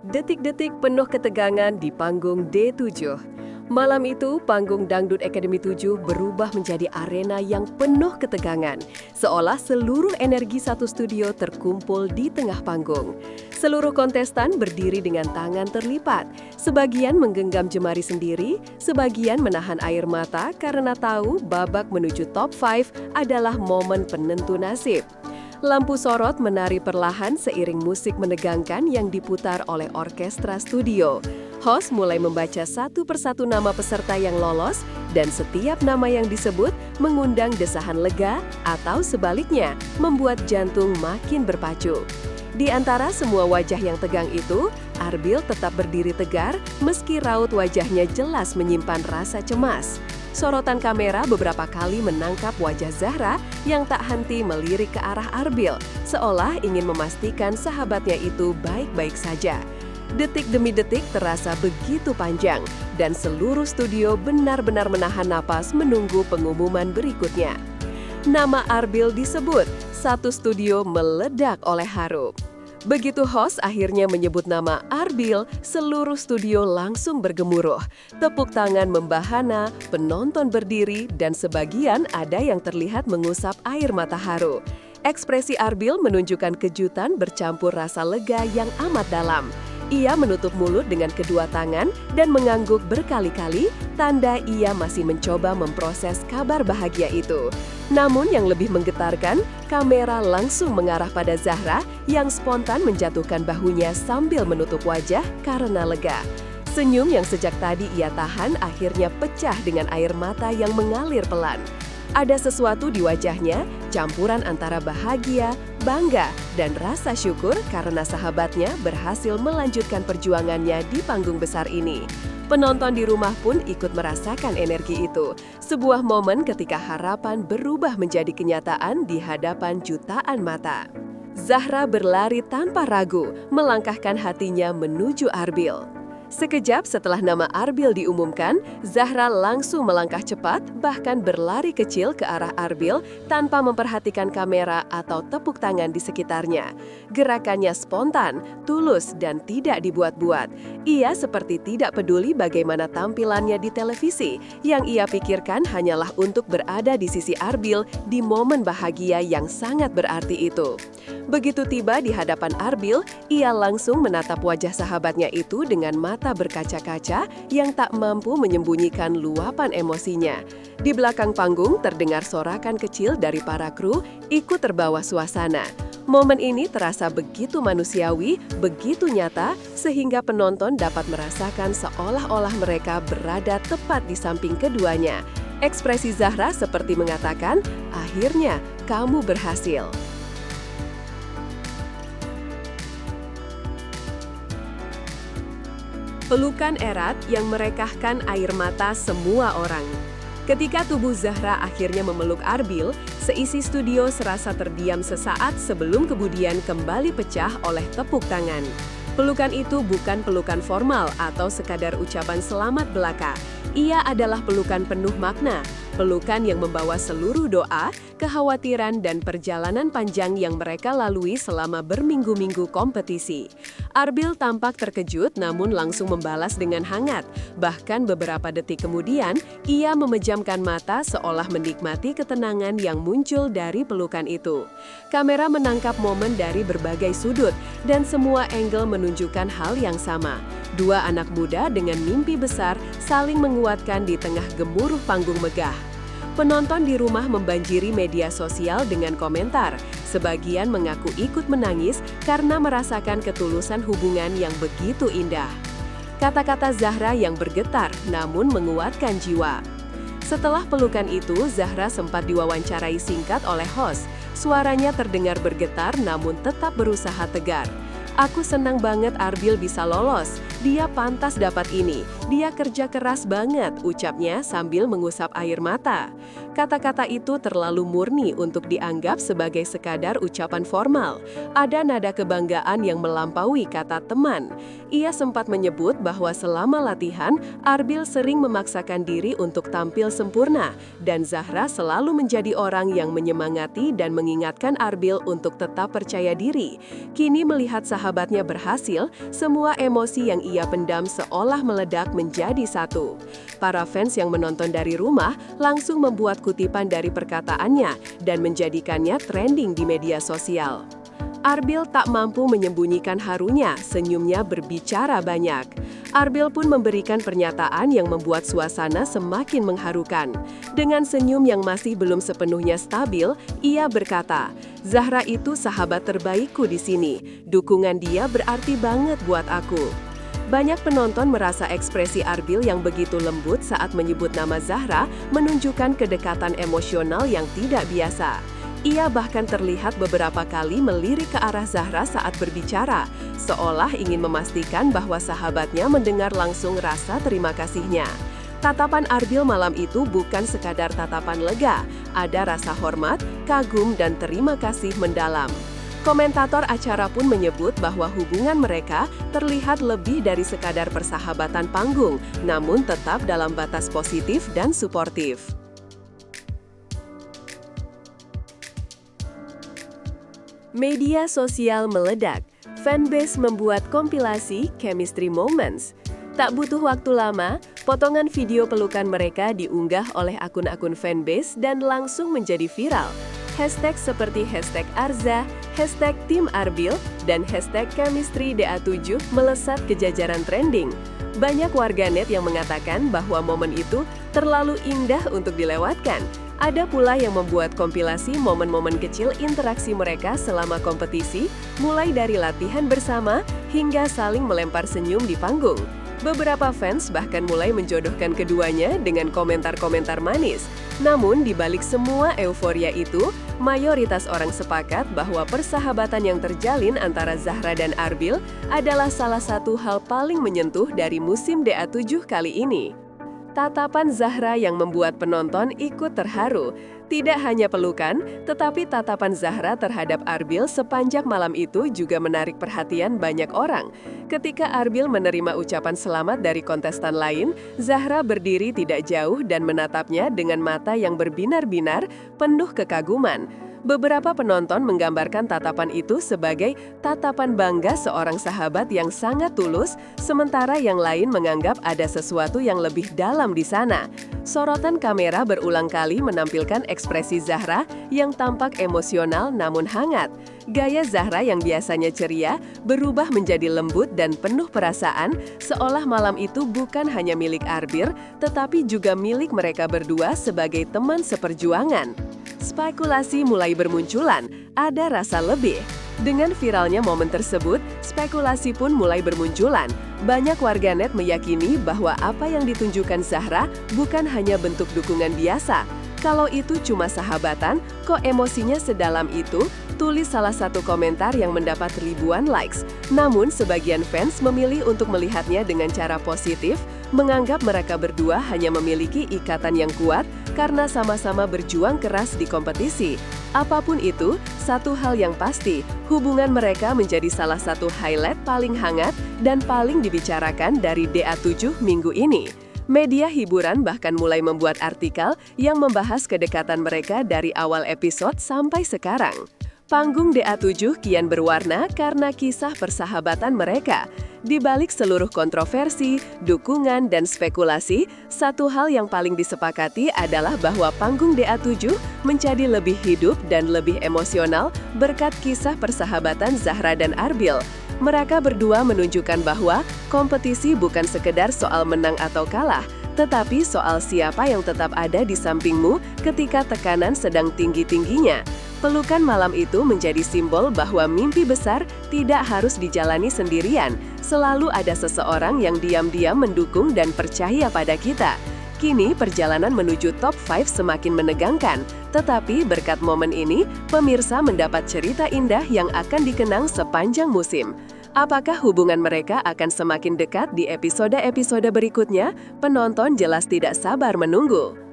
Detik-detik penuh ketegangan di panggung D7. Malam itu, panggung Dangdut Academy 7 berubah menjadi arena yang penuh ketegangan, seolah seluruh energi satu studio terkumpul di tengah panggung. Seluruh kontestan berdiri dengan tangan terlipat, sebagian menggenggam jemari sendiri, sebagian menahan air mata karena tahu babak menuju top 5 adalah momen penentu nasib. Lampu sorot menari perlahan seiring musik menegangkan yang diputar oleh orkestra studio. Host mulai membaca satu persatu nama peserta yang lolos, dan setiap nama yang disebut mengundang desahan lega atau sebaliknya, membuat jantung makin berpacu. Di antara semua wajah yang tegang itu, Arbil tetap berdiri tegar meski raut wajahnya jelas menyimpan rasa cemas. Sorotan kamera beberapa kali menangkap wajah Zahra yang tak henti melirik ke arah Arbil, seolah ingin memastikan sahabatnya itu baik-baik saja. Detik demi detik terasa begitu panjang, dan seluruh studio benar-benar menahan napas menunggu pengumuman berikutnya. Nama Arbil disebut, satu studio meledak oleh haru. Begitu host akhirnya menyebut nama Arbil, seluruh studio langsung bergemuruh. Tepuk tangan membahana, penonton berdiri, dan sebagian ada yang terlihat mengusap air mata haru. Ekspresi Arbil menunjukkan kejutan bercampur rasa lega yang amat dalam. Ia menutup mulut dengan kedua tangan dan mengangguk berkali-kali, tanda ia masih mencoba memproses kabar bahagia itu. Namun yang lebih menggetarkan, kamera langsung mengarah pada Zahra yang spontan menjatuhkan bahunya sambil menutup wajah karena lega. Senyum yang sejak tadi ia tahan akhirnya pecah dengan air mata yang mengalir pelan. Ada sesuatu di wajahnya, campuran antara bahagia, bangga, dan rasa syukur karena sahabatnya berhasil melanjutkan perjuangannya di panggung besar ini. Penonton di rumah pun ikut merasakan energi itu. Sebuah momen ketika harapan berubah menjadi kenyataan di hadapan jutaan mata. Zahra berlari tanpa ragu, melangkahkan hatinya menuju Arbil. Sekejap setelah nama Arbil diumumkan, Zahra langsung melangkah cepat, bahkan berlari kecil ke arah Arbil tanpa memperhatikan kamera atau tepuk tangan di sekitarnya. Gerakannya spontan, tulus, dan tidak dibuat-buat. Ia seperti tidak peduli bagaimana tampilannya di televisi, yang ia pikirkan hanyalah untuk berada di sisi Arbil di momen bahagia yang sangat berarti itu. Begitu tiba di hadapan Arbil, ia langsung menatap wajah sahabatnya itu dengan mata berkaca-kaca yang tak mampu menyembunyikan luapan emosinya. Di belakang panggung terdengar sorakan kecil dari para kru ikut terbawa suasana. Momen ini terasa begitu manusiawi, begitu nyata, sehingga penonton dapat merasakan seolah-olah mereka berada tepat di samping keduanya. Ekspresi Zahra seperti mengatakan, "Akhirnya kamu berhasil." Pelukan erat yang merekahkan air mata semua orang. Ketika tubuh Zahra akhirnya memeluk Arbil, seisi studio serasa terdiam sesaat sebelum kemudian kembali pecah oleh tepuk tangan. Pelukan itu bukan pelukan formal atau sekadar ucapan selamat belaka. Ia adalah pelukan penuh makna, pelukan yang membawa seluruh doa, kekhawatiran, dan perjalanan panjang yang mereka lalui selama berminggu-minggu kompetisi. Arbil tampak terkejut namun langsung membalas dengan hangat. Bahkan beberapa detik kemudian, ia memejamkan mata seolah menikmati ketenangan yang muncul dari pelukan itu. Kamera menangkap momen dari berbagai sudut, dan semua angle menunjukkan hal yang sama. Dua anak muda dengan mimpi besar saling menguatkan di tengah gemuruh panggung megah. Penonton di rumah membanjiri media sosial dengan komentar. Sebagian mengaku ikut menangis karena merasakan ketulusan hubungan yang begitu indah. Kata-kata Zahra yang bergetar namun menguatkan jiwa. Setelah pelukan itu, Zahra sempat diwawancarai singkat oleh host. Suaranya terdengar bergetar namun tetap berusaha tegar. "Aku senang banget Arbil bisa lolos. Dia pantas dapat ini. Dia kerja keras banget," ucapnya sambil mengusap air mata. Kata-kata itu terlalu murni untuk dianggap sebagai sekadar ucapan formal. Ada nada kebanggaan yang melampaui kata teman. Ia sempat menyebut bahwa selama latihan, Arbil sering memaksakan diri untuk tampil sempurna, dan Zahra selalu menjadi orang yang menyemangati dan mengingatkan Arbil untuk tetap percaya diri. Kini melihat sahabatnya berhasil, semua emosi yang ia pendam seolah meledak menjadi satu. Para fans yang menonton dari rumah langsung membuat kutipan dari perkataannya dan menjadikannya trending di media sosial. Arbil tak mampu menyembunyikan harunya, senyumnya berbicara banyak. Arbil pun memberikan pernyataan yang membuat suasana semakin mengharukan. Dengan senyum yang masih belum sepenuhnya stabil, ia berkata, "Zahra itu sahabat terbaikku di sini. Dukungan dia berarti banget buat aku." Banyak penonton merasa ekspresi Arbil yang begitu lembut saat menyebut nama Zahra menunjukkan kedekatan emosional yang tidak biasa. Ia bahkan terlihat beberapa kali melirik ke arah Zahra saat berbicara, seolah ingin memastikan bahwa sahabatnya mendengar langsung rasa terima kasihnya. Tatapan Arbil malam itu bukan sekadar tatapan lega, ada rasa hormat, kagum, dan terima kasih mendalam. Komentator acara pun menyebut bahwa hubungan mereka terlihat lebih dari sekadar persahabatan panggung, namun tetap dalam batas positif dan suportif. Media sosial meledak, fanbase membuat kompilasi Chemistry Moments. Tak butuh waktu lama, potongan video pelukan mereka diunggah oleh akun-akun fanbase dan langsung menjadi viral. Hashtag seperti hashtag Arza, hashtag Tim Arbil, dan hashtag Chemistry DA7 melesat ke jajaran trending. Banyak warganet yang mengatakan bahwa momen itu terlalu indah untuk dilewatkan. Ada pula yang membuat kompilasi momen-momen kecil interaksi mereka selama kompetisi, mulai dari latihan bersama hingga saling melempar senyum di panggung. Beberapa fans bahkan mulai menjodohkan keduanya dengan komentar-komentar manis. Namun, di balik semua euforia itu, mayoritas orang sepakat bahwa persahabatan yang terjalin antara Zahra dan Arbil adalah salah satu hal paling menyentuh dari musim DA7 kali ini. Tatapan Zahra yang membuat penonton ikut terharu. Tidak hanya pelukan, tetapi tatapan Zahra terhadap Arbil sepanjang malam itu juga menarik perhatian banyak orang. Ketika Arbil menerima ucapan selamat dari kontestan lain, Zahra berdiri tidak jauh dan menatapnya dengan mata yang berbinar-binar, penuh kekaguman. Beberapa penonton menggambarkan tatapan itu sebagai tatapan bangga seorang sahabat yang sangat tulus, sementara yang lain menganggap ada sesuatu yang lebih dalam di sana. Sorotan kamera berulang kali menampilkan ekspresi Zahra yang tampak emosional namun hangat. Gaya Zahra yang biasanya ceria berubah menjadi lembut dan penuh perasaan, seolah malam itu bukan hanya milik Arbil, tetapi juga milik mereka berdua sebagai teman seperjuangan. Spekulasi mulai bermunculan, ada rasa lebih. Dengan viralnya momen tersebut, spekulasi pun mulai bermunculan. Banyak warganet meyakini bahwa apa yang ditunjukkan Zahra bukan hanya bentuk dukungan biasa. Kalau itu cuma sahabatan, kok emosinya sedalam itu? Tulis salah satu komentar yang mendapat ribuan likes. Namun, sebagian fans memilih untuk melihatnya dengan cara positif, menganggap mereka berdua hanya memiliki ikatan yang kuat karena sama-sama berjuang keras di kompetisi. Apapun itu, satu hal yang pasti, hubungan mereka menjadi salah satu highlight paling hangat dan paling dibicarakan dari DA7 minggu ini. Media hiburan bahkan mulai membuat artikel yang membahas kedekatan mereka dari awal episode sampai sekarang. Panggung DA7 kian berwarna karena kisah persahabatan mereka. Di balik seluruh kontroversi, dukungan, dan spekulasi, satu hal yang paling disepakati adalah bahwa panggung DA7 menjadi lebih hidup dan lebih emosional berkat kisah persahabatan Zahra dan Arbil. Mereka berdua menunjukkan bahwa kompetisi bukan sekedar soal menang atau kalah, tetapi soal siapa yang tetap ada di sampingmu ketika tekanan sedang tinggi-tingginya. Pelukan malam itu menjadi simbol bahwa mimpi besar tidak harus dijalani sendirian. Selalu ada seseorang yang diam-diam mendukung dan percaya pada kita. Kini perjalanan menuju top 5 semakin menegangkan, tetapi berkat momen ini, pemirsa mendapat cerita indah yang akan dikenang sepanjang musim. Apakah hubungan mereka akan semakin dekat di episode-episode berikutnya? Penonton jelas tidak sabar menunggu.